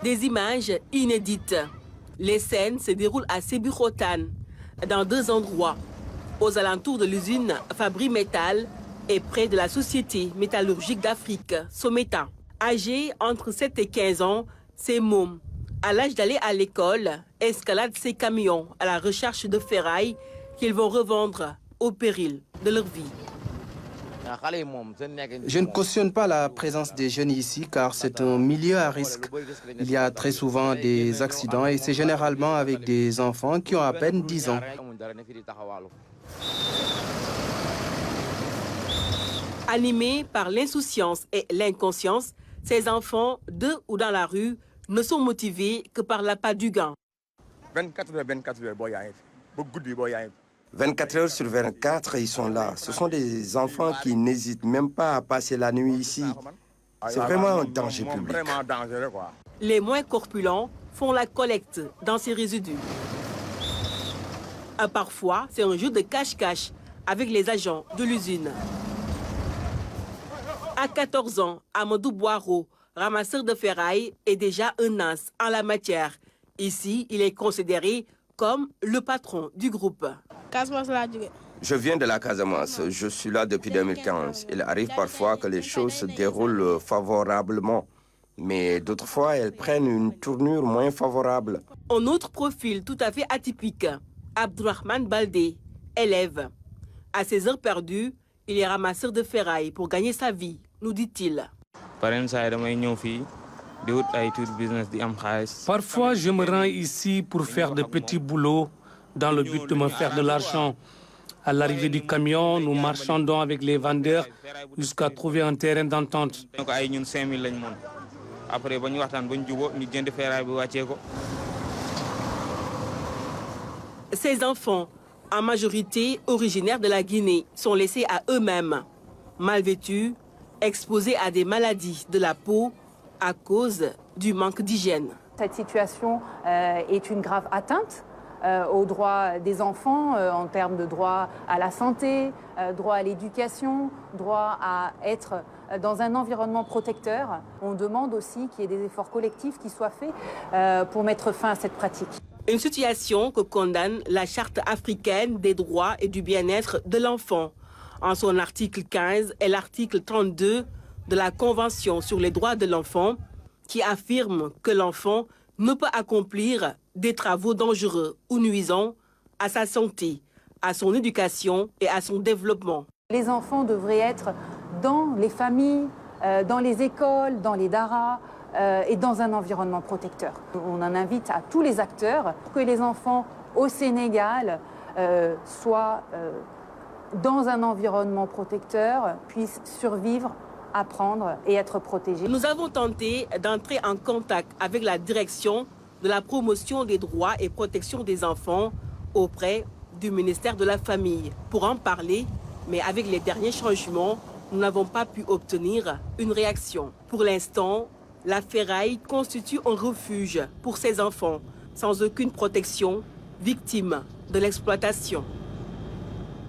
Des images inédites. Les scènes se déroulent à Sébikotane, dans 2 endroits, aux alentours de l'usine Fabri Métal et près de la Société métallurgique d'Afrique, Someta. Âgés entre 7 et 15 ans, ces mômes, à l'âge d'aller à l'école, escaladent ces camions à la recherche de ferraille qu'ils vont revendre au péril de leur vie. Je ne cautionne pas la présence des jeunes ici car c'est un milieu à risque. Il y a très souvent des accidents et c'est généralement avec des enfants qui ont à peine 10 ans. Animés par l'insouciance et l'inconscience, ces enfants, de ou dans la rue, ne sont motivés que par l'appât du gain. 24 heures sur 24, ils sont là. Ce sont des enfants qui n'hésitent même pas à passer la nuit ici. C'est vraiment un danger public. Les moins corpulents font la collecte dans ces résidus. Parfois, c'est un jeu de cache-cache avec les agents de l'usine. À 14 ans, Amadou Boiro, ramasseur de ferraille, est déjà un as en la matière. Ici, il est considéré comme le patron du groupe. Je viens de la Casamance. Je suis là depuis 2015. Il arrive parfois que les choses se déroulent favorablement. Mais d'autres fois, elles prennent une tournure moins favorable. Un autre profil tout à fait atypique, Abdourahmane Baldé, élève. À ses heures perdues, il est ramasseur de ferraille pour gagner sa vie, nous dit-il. Parfois, je me rends ici pour faire de petits boulots dans le but de me faire de l'argent. À l'arrivée du camion, nous marchandons avec les vendeurs jusqu'à trouver un terrain d'entente. Ces enfants, en majorité originaires de la Guinée, sont laissés à eux-mêmes. Mal vêtus, exposés à des maladies de la peau à cause du manque d'hygiène. Cette situation est une grave atteinte aux droits des enfants en termes de droit à la santé, droit à l'éducation, droit à être dans un environnement protecteur. On demande aussi qu'il y ait des efforts collectifs qui soient faits pour mettre fin à cette pratique. Une situation que condamne la Charte africaine des droits et du bien-être de l'enfant, en son article 15 et l'article 32 de la Convention sur les droits de l'enfant, qui affirme que l'enfant ne peut accomplir des travaux dangereux ou nuisants à sa santé, à son éducation et à son développement. Les enfants devraient être dans les familles, dans les écoles, dans les daras et dans un environnement protecteur. On en invite à tous les acteurs pour que les enfants au Sénégal soient dans un environnement protecteur, puissent survivre, apprendre et être protégés. Nous avons tenté d'entrer en contact avec la direction de la promotion des droits et protection des enfants auprès du ministère de la Famille pour en parler, mais avec les derniers changements, nous n'avons pas pu obtenir une réaction. Pour l'instant, la ferraille constitue un refuge pour ces enfants, sans aucune protection, victimes de l'exploitation.